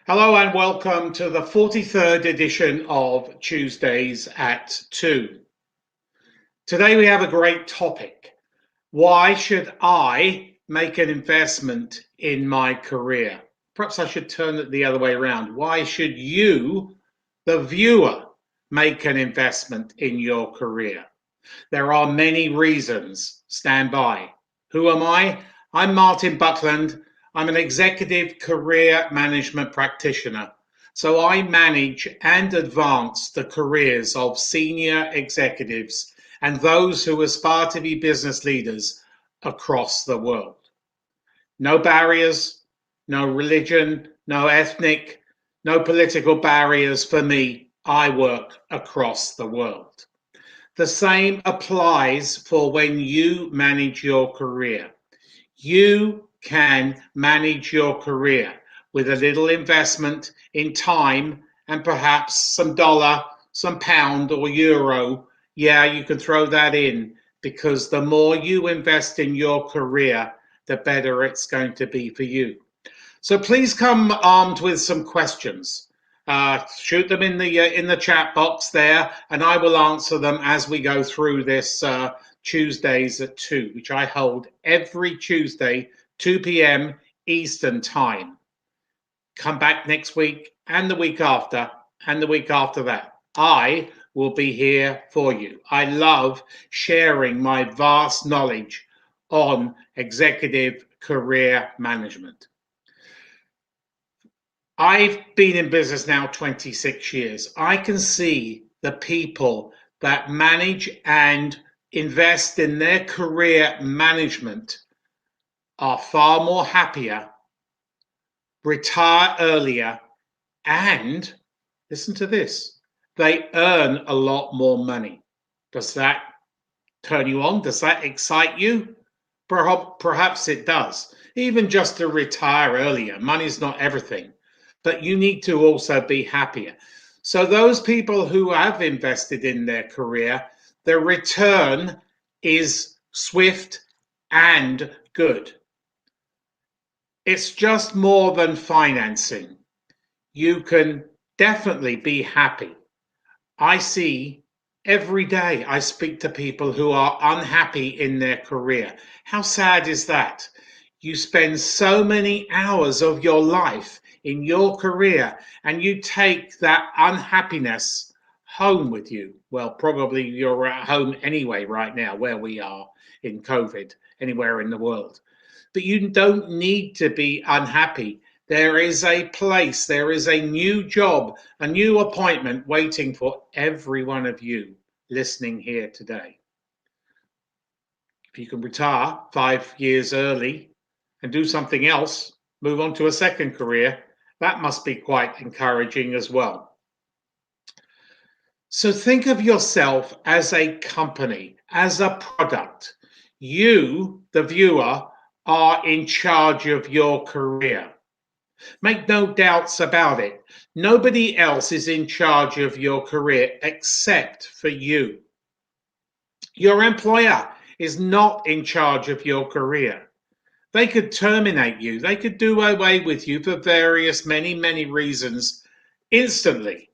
Hello and welcome to the 43rd edition of Tuesdays at 2. Today we have a great topic. Why should I make an investment in my career? Perhaps I should turn it the other way around. Why should you, the viewer, make an investment in your career? There are many reasons. Stand by. Who am I? I'm Martin Buckland. I'm an executive career management practitioner. So I manage and advance the careers of senior executives and those who aspire to be business leaders across the world. No barriers, no religion, no ethnic, no political barriers for me. I work across the world. The same applies for when you manage your career. You can manage your career with a little investment in time and perhaps some dollar, some pound or euro. Yeah, you can throw that in because the more you invest in your career, the better it's going to be for you. So please come armed with some questions. Shoot them in the chat box there, and I will answer them as we go through this Tuesdays at 2, which I hold every Tuesday, 2 p.m. Eastern Time. Come back next week and the week after and the week after that. I will be here for you. I love sharing my vast knowledge on executive career management. I've been in business now 26 years. I can see the people that manage and invest in their career management are far more happier, retire earlier, and listen to this, they earn a lot more money. Does that turn you on? Does that excite you? Perhaps it does. Even just to retire earlier, money's not everything, but you need to also be happier. So those people who have invested in their career, the return is swift and good. It's just more than financing. You can definitely be happy. I see every day I speak to people who are unhappy in their career. How sad is that? You spend so many hours of your life in your career and you take that unhappiness home with you. Well, probably you're at home anyway right now where we are in COVID, anywhere in the world. But you don't need to be unhappy. There is a place, there is a new job, a new appointment waiting for every one of you listening here today. If you can retire 5 years early and do something else, move on to a second career, that must be quite encouraging as well. So think of yourself as a company, as a product. You, the viewer, are in charge of your career. Make no doubts about it. Nobody else is in charge of your career except for you. Your employer is not in charge of your career. They could terminate you. They could do away with you for various, many reasons instantly.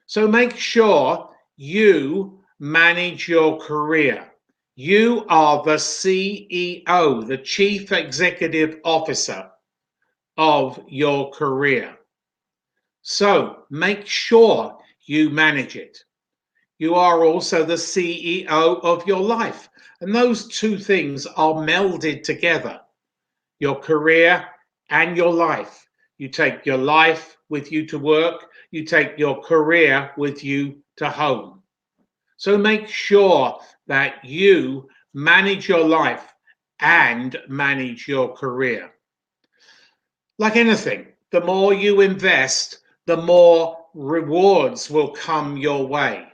So make sure you manage your career. You are the CEO, the Chief Executive Officer of your career. So make sure you manage it. You are also the CEO of your life. And those two things are melded together. Your career and your life. You take your life with you to work. You take your career with you to home. So make sure that you manage your life and manage your career. Like anything, the more you invest, the more rewards will come your way.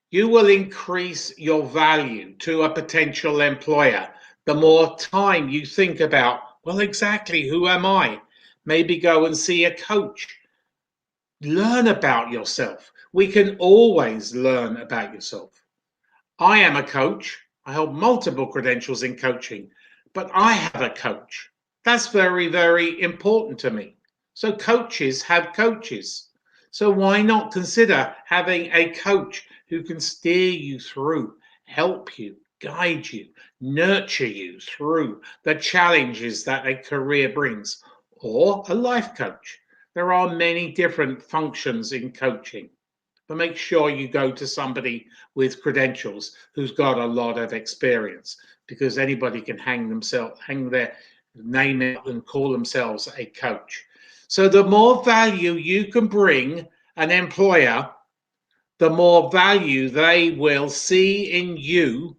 You will increase your value to a potential employer the more time you think about, well, exactly who am I? Maybe go and see a coach. Learn about yourself. We can always learn about yourself. I am a coach. I hold multiple credentials in coaching, but I have a coach. That's very important to me. So coaches have coaches. So why not consider having a coach who can steer you through, help you, guide you, nurture you through the challenges that a career brings, or a life coach? There are many different functions in coaching, but make sure you go to somebody with credentials who's got a lot of experience, because anybody can hang their name out and call themselves a coach. So the more value you can bring an employer, the more value they will see in you,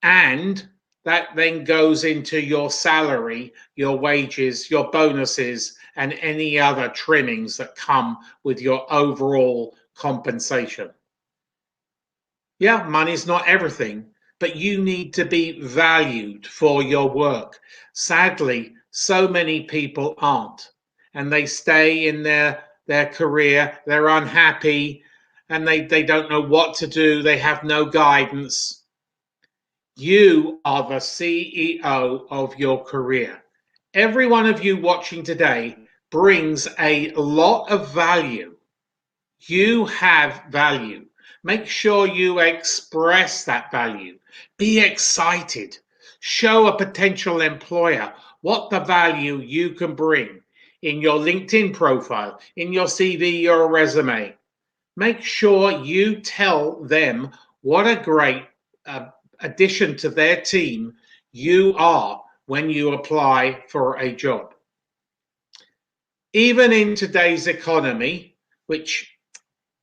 and that then goes into your salary, your wages, your bonuses, and any other trimmings that come with your overall compensation. Yeah, money's not everything, but you need to be valued for your work. Sadly, so many people aren't, and they stay in their career, they're unhappy, and they don't know what to do, they have no guidance. You are the CEO of your career. Every one of you watching today brings a lot of value. You have value. Make sure you express that value. Be excited. Show a potential employer what the value you can bring in your LinkedIn profile, in your CV, your resume. Make sure you tell them what a great addition to their team you are when you apply for a job. Even in today's economy, which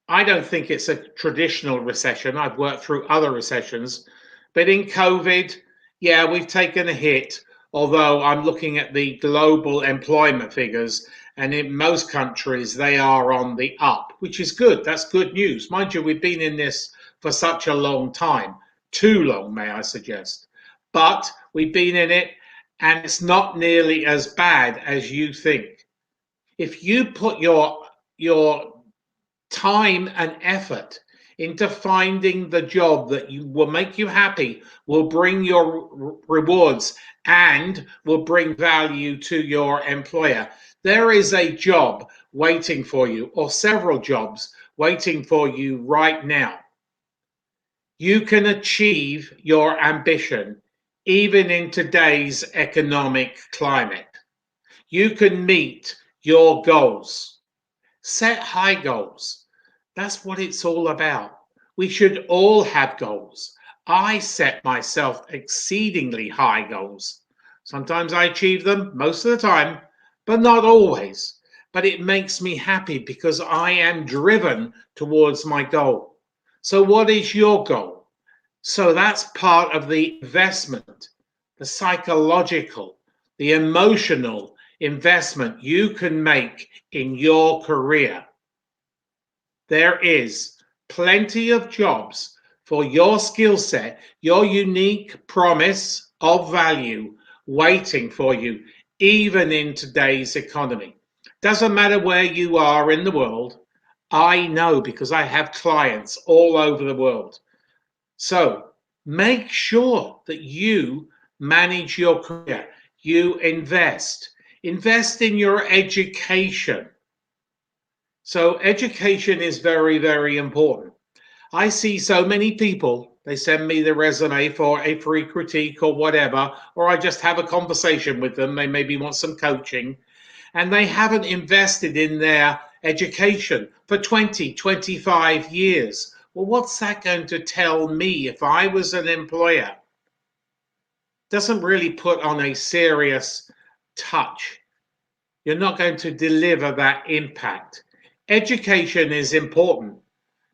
I don't think it's a traditional recession. I've worked through other recessions, but in COVID, yeah, we've taken a hit. Although I'm looking at the global employment figures, and in most countries, they are on the up, which is good. That's good news. Mind you, we've been in this for such a long time. Too long, may I suggest. But we've been in it, and it's not nearly as bad as you think. If you put your time and effort into finding the job that will make you happy, will bring your rewards, and will bring value to your employer, there is a job waiting for you, or several jobs waiting for you right now. You can achieve your ambition even in today's economic climate. You can meet your goals. Set high goals. That's what it's all about. We should all have goals. I set myself exceedingly high goals. Sometimes I achieve them, most of the time, but not always. But it makes me happy because I am driven towards my goal. So, what is your goal? So, that's part of the investment, the psychological, the emotional investment you can make in your career. There is plenty of jobs for your skill set, your unique promise of value waiting for you, even in today's economy. Doesn't matter where you are in the world. I know because I have clients all over the world. So make sure that you manage your career. You invest in your education. So education is very, very important. I see so many people, they send me the resume for a free critique or whatever, or I just have a conversation with them. They maybe want some coaching, and they haven't invested in their education for 20, 25 years. Well, what's that going to tell me if I was an employer? Doesn't really put on a serious touch. You're not going to deliver that impact. Education is important.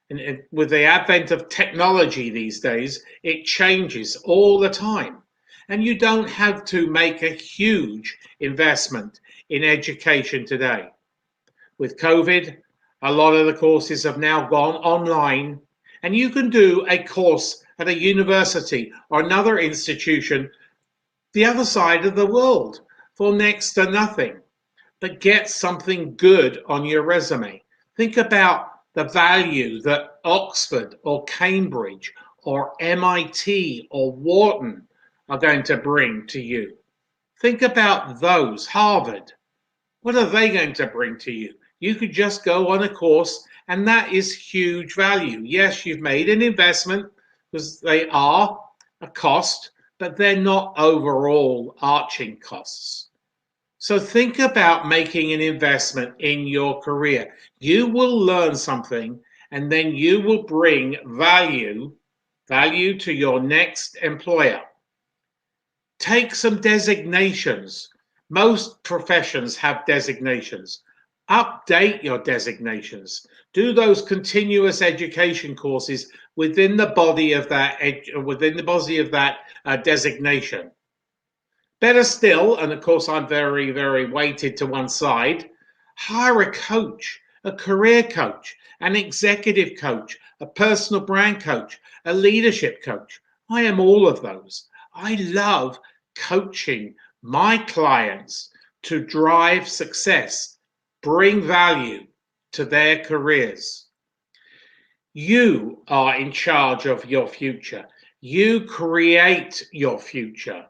And with the advent of technology these days, it changes all the time. And you don't have to make a huge investment in education today. With COVID, a lot of the courses have now gone online, and you can do a course at a university or another institution the other side of the world for next to nothing. But get something good on your resume. Think about the value that Oxford or Cambridge or MIT or Wharton are going to bring to you. Think about those, Harvard. What are they going to bring to you? You could just go on a course, and that is huge value. Yes, you've made an investment because they are a cost, but they're not overall arching costs. So think about making an investment in your career. You will learn something, and then you will bring value to your next employer. Take some designations. Most professions have designations. Update your designations. Do those continuous education courses within the body of that designation. Better still, and of course I'm very, very weighted to one side, hire a coach, a career coach, an executive coach, a personal brand coach, a leadership coach. I am all of those. I love coaching my clients to drive success, bring value to their careers. You are in charge of your future. You create your future.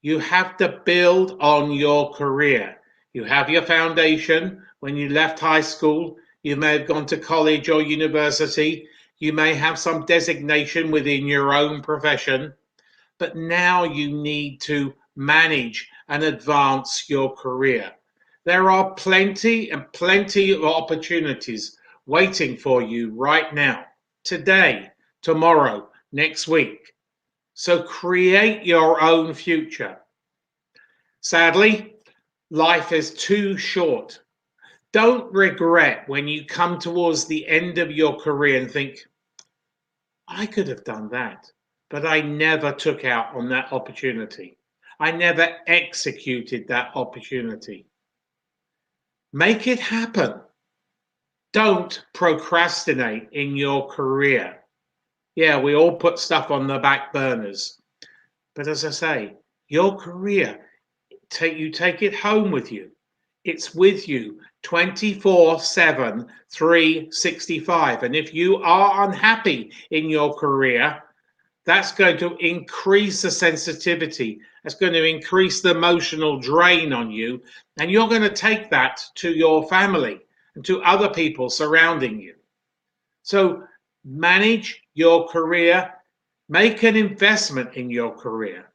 You have to build on your career. You have your foundation. When you left high school, you may have gone to college or university. You may have some designation within your own profession, but now you need to manage and advance your career. There are plenty and plenty of opportunities waiting for you right now, today, tomorrow, next week. So create your own future. Sadly, life is too short. Don't regret when you come towards the end of your career and think, I could have done that, but I never took out on that opportunity. I never executed that opportunity. Make it happen. Don't procrastinate in your career. Yeah, we all put stuff on the back burners. But as I say, your career, you take it home with you. It's with you 24/7, 365. And if you are unhappy in your career, that's going to increase the sensitivity. That's going to increase the emotional drain on you. And you're going to take that to your family and to other people surrounding you. So manage your career, make an investment in your career.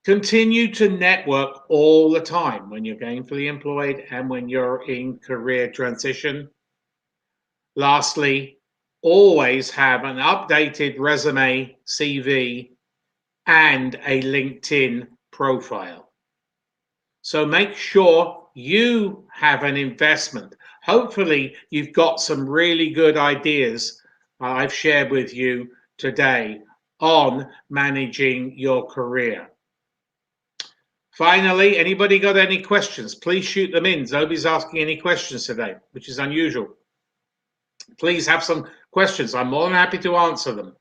Continue to network all the time when you're gainfully employed and when you're in career transition. Lastly, always have an updated resume, CV, and a LinkedIn profile. So make sure you have an investment. Hopefully, you've got some really good ideas I've shared with you today on managing your career. Finally, anybody got any questions? Please shoot them in. Nobody's asking any questions today, which is unusual. Please have some questions. I'm more than happy to answer them.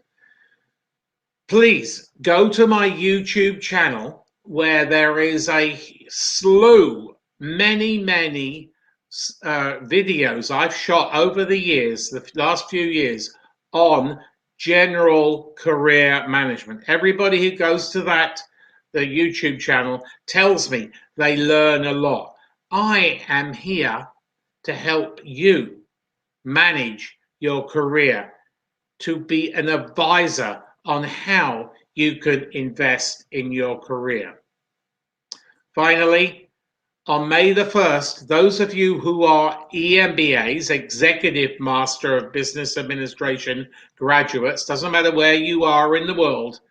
Please go to my YouTube channel where there is a slew, many videos I've shot over the years, the last few years, on general career management. Everybody who goes to the YouTube channel tells me they learn a lot. I am here to help you manage your career, to be an advisor on how you can invest in your career. Finally, on May the 1st, those of you who are EMBAs, Executive Master of Business Administration graduates, doesn't matter where you are in the world,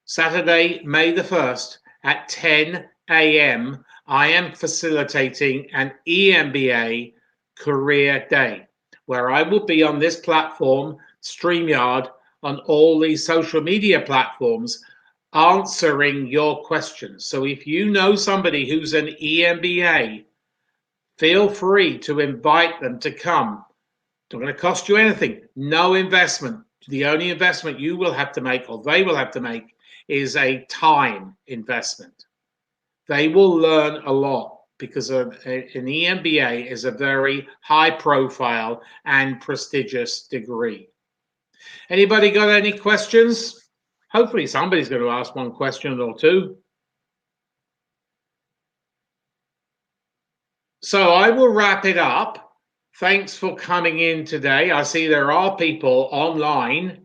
Saturday, May the 1st at 10 a.m., I am facilitating an EMBA Career Day, where I will be on this platform, StreamYard, on all these social media platforms, answering your questions. So if you know somebody who's an EMBA, feel free to invite them to come. It's not going to cost you anything. No investment. The only investment you will have to make, or they will have to make, is a time investment. They will learn a lot because an EMBA is a very high profile and prestigious degree. Anybody got any questions? Hopefully somebody's going to ask one question or two. So I will wrap it up. Thanks for coming in today. I see there are people online,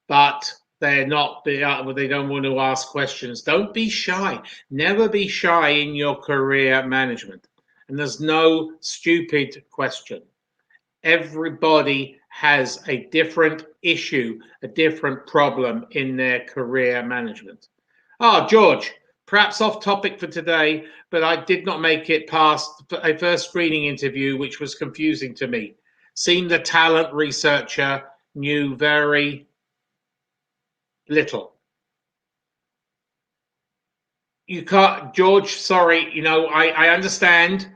but they don't want to ask questions. Don't be shy. Never be shy in your career management. And there's no stupid question. Everybody has a different issue, a different problem in their career management. Oh, George, perhaps off topic for today, but I did not make it past a first screening interview, which was confusing to me. Seemed the talent researcher knew very little. You can't, George, sorry, I understand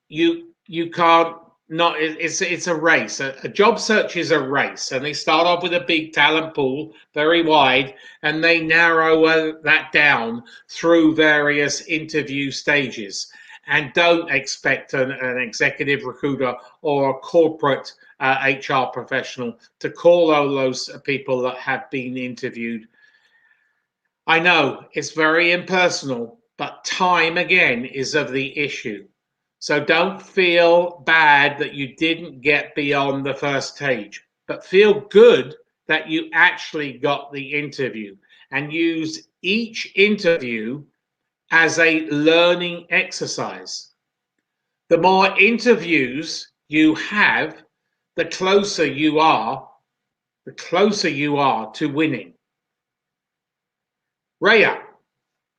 you can't not it's a race. A job search is a race, and they start off with a big talent pool, very wide, and they narrow that down through various interview stages. And don't expect an executive recruiter or a corporate HR professional to call all those people that have been interviewed. I know it's very impersonal, but time again is of the issue. So don't feel bad that you didn't get beyond the first stage, but feel good that you actually got the interview, and use each interview as a learning exercise. The more interviews you have, the closer you are to winning. Raya.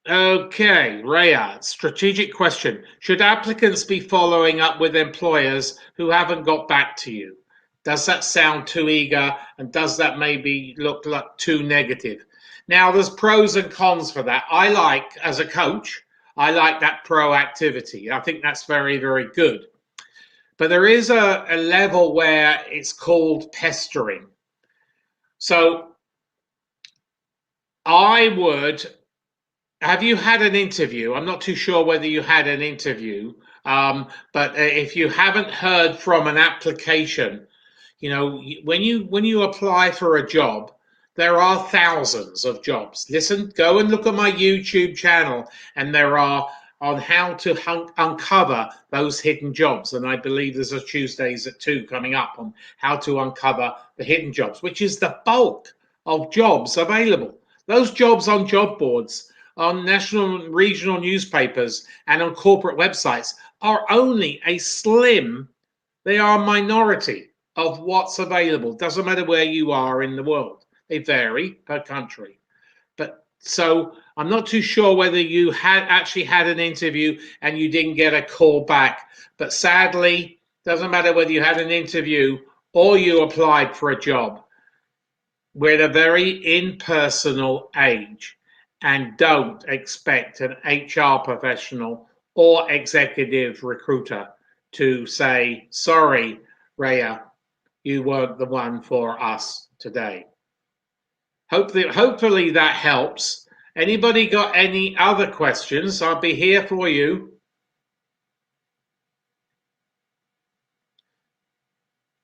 Okay, Raya, strategic question. Should applicants be following up with employers who haven't got back to you? Does that sound too eager, and does that maybe look like too negative? Now, there's pros and cons for that. As a coach, I like that proactivity. I think that's very, very good. But there is a level where it's called pestering. So have you had an interview? I'm not too sure whether you had an interview, but if you haven't heard from an application, when you apply for a job, there are thousands of jobs. Listen, go and look at my YouTube channel, and there are on how to uncover those hidden jobs. And I believe there's a Tuesdays at 2 coming up on how to uncover the hidden jobs, which is the bulk of jobs available. Those jobs on job boards, on national and regional newspapers, and on corporate websites are only they are a minority of what's available. Doesn't matter where you are in the world. They vary per country. But so I'm not too sure whether you actually had an interview and you didn't get a call back. But sadly, doesn't matter whether you had an interview or you applied for a job. We're at a very impersonal age. And don't expect an HR professional or executive recruiter to say, sorry, Raya, you weren't the one for us today. Hopefully that helps. Anybody got any other questions? I'll be here for you.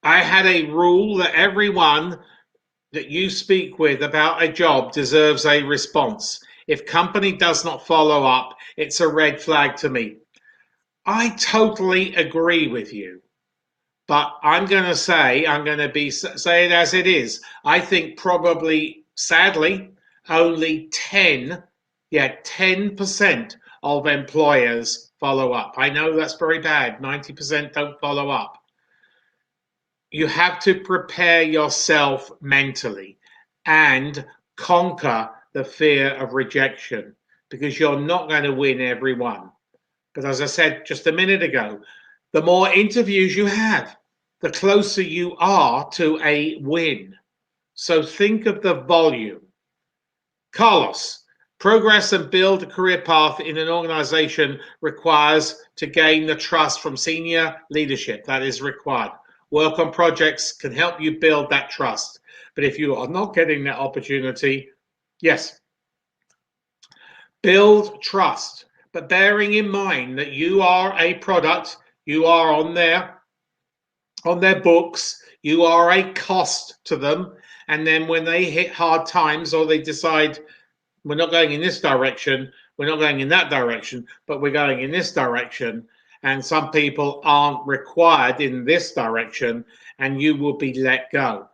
I had a rule that everyone that you speak with about a job deserves a response. If company does not follow up, it's a red flag to me. I totally agree with you, but I'm going to say it as it is. I think probably, sadly, only 10% of employers follow up. I know that's very bad. 90% don't follow up. You have to prepare yourself mentally and conquer the fear of rejection, because you're not going to win every one. But as I said just a minute ago, the more interviews you have, the closer you are to a win. So think of the volume. Carlos, progress and build a career path in an organization requires to gain the trust from senior leadership. That is required. Work on projects can help you build that trust. But if you are not getting that opportunity, yes, build trust. But bearing in mind that you are a product, you are on their books, you are a cost to them. And then when they hit hard times, or they decide we're not going in this direction, we're not going in that direction, but we're going in this direction, and some people aren't required in this direction, and you will be let go.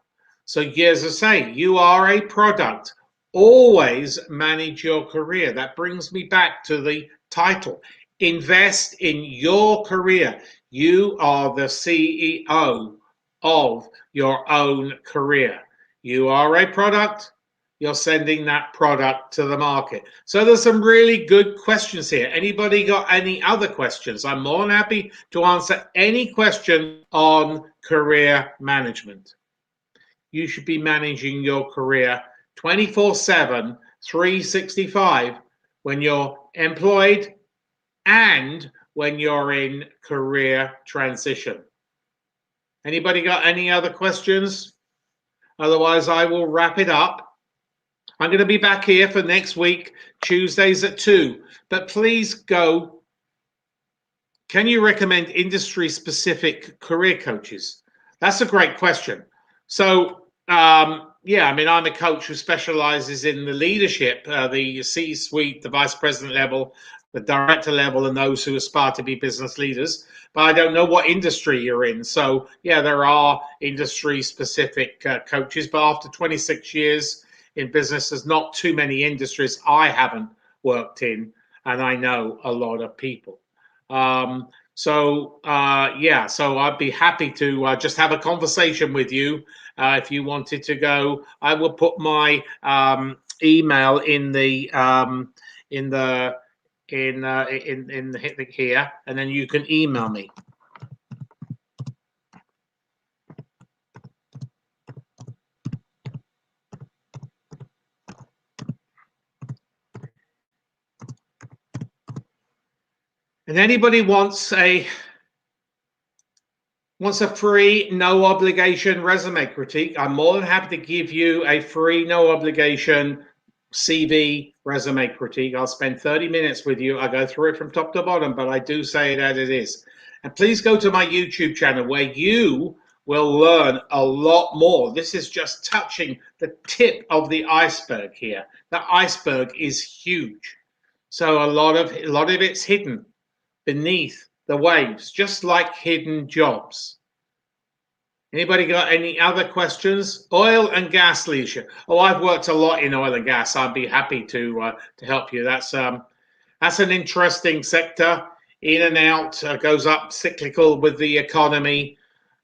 So, as I say, you are a product. Always manage your career. That brings me back to the title. Invest in your career. You are the CEO of your own career. You are a product. You're sending that product to the market. So there's some really good questions here. Anybody got any other questions? I'm more than happy to answer any question on career management. You should be managing your career 24/7, 365 when you're employed and when you're in career transition. Anybody got any other questions? Otherwise, I will wrap it up. I'm going to be back here for next week, Tuesdays at 2. But please go. Can you recommend industry-specific career coaches? That's a great question. So, yeah, I mean, I'm a coach who specializes in the leadership, the C-suite, the vice president level, the director level, and those who aspire to be business leaders. But I don't know what industry you're in. So, yeah, there are industry-specific coaches. But after 26 years in business, there's not too many industries I haven't worked in, and I know a lot of people. So I'd be happy to just have a conversation with you if you wanted to go. I will put my email in the here, and then you can email me. And anybody wants a free, no obligation resume critique, I'm more than happy to give you a free, no obligation CV resume critique. I'll spend 30 minutes with you. I go through it from top to bottom, but I do say it as it is. And please go to my YouTube channel where you will learn a lot more. This is just touching the tip of the iceberg here. The iceberg is huge. So a lot of it's hidden beneath the waves, just like hidden jobs. Anybody got any other questions? Oil and gas leadership. Oh, I've worked a lot in oil and gas. I'd be happy to help you. That's an interesting sector. In and out, goes up, cyclical with the economy.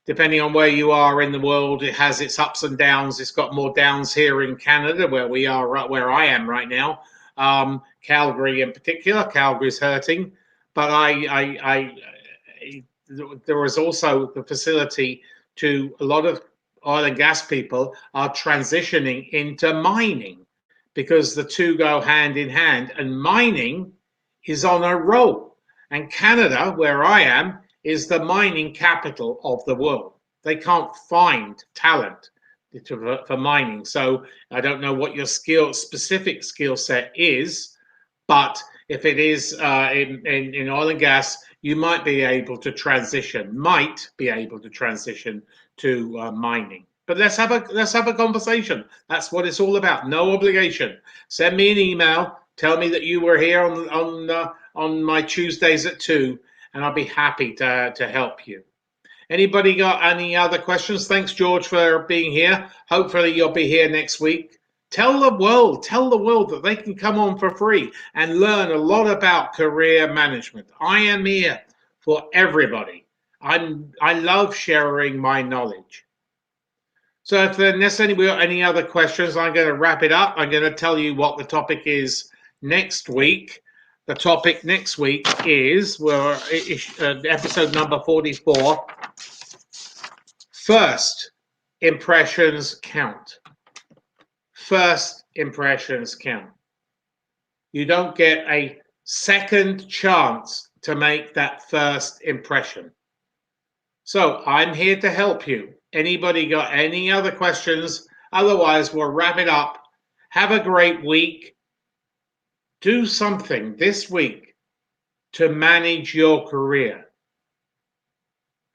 Depending on where you are in the world, it has its ups and downs. It's got more downs here in Canada, where we are, where I am right now. Calgary in particular. Calgary's hurting. But there is also the facility to a lot of oil and gas people are transitioning into mining because the two go hand in hand, and mining is on a roll. And Canada, where I am, is the mining capital of the world. They can't find talent for mining. So I don't know what your specific skill set is, but if it is in oil and gas, you might be able to transition to mining. But let's have a conversation. That's what it's all about. No obligation. Send me an email. Tell me that you were here on my Tuesdays at 2, and I'll be happy to help you. Anybody got any other questions? Thanks, George, for being here. Hopefully you'll be here next week. Tell the world that they can come on for free and learn a lot about career management. I am here for everybody. I love sharing my knowledge. So if there's any other questions, I'm going to wrap it up. I'm going to tell you what the topic is next week. The topic next week is episode number 44. First impressions count. First impressions count. You don't get a second chance to make that first impression. So I'm here to help you. Anybody got any other questions? Otherwise, we'll wrap it up. Have a great week. Do something this week to manage your career.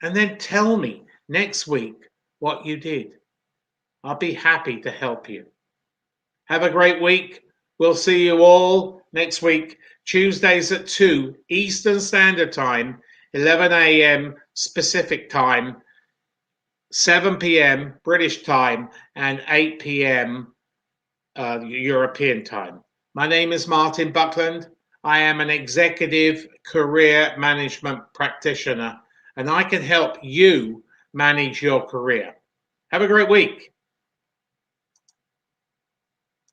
And then tell me next week what you did. I'll be happy to help you. Have a great week. We'll see you all next week, Tuesdays at 2 Eastern Standard Time, 11 a.m. Pacific time, 7 p.m. British time, and 8 p.m. European time. My name is Martin Buckland. I am an executive career management practitioner, and I can help you manage your career. Have a great week.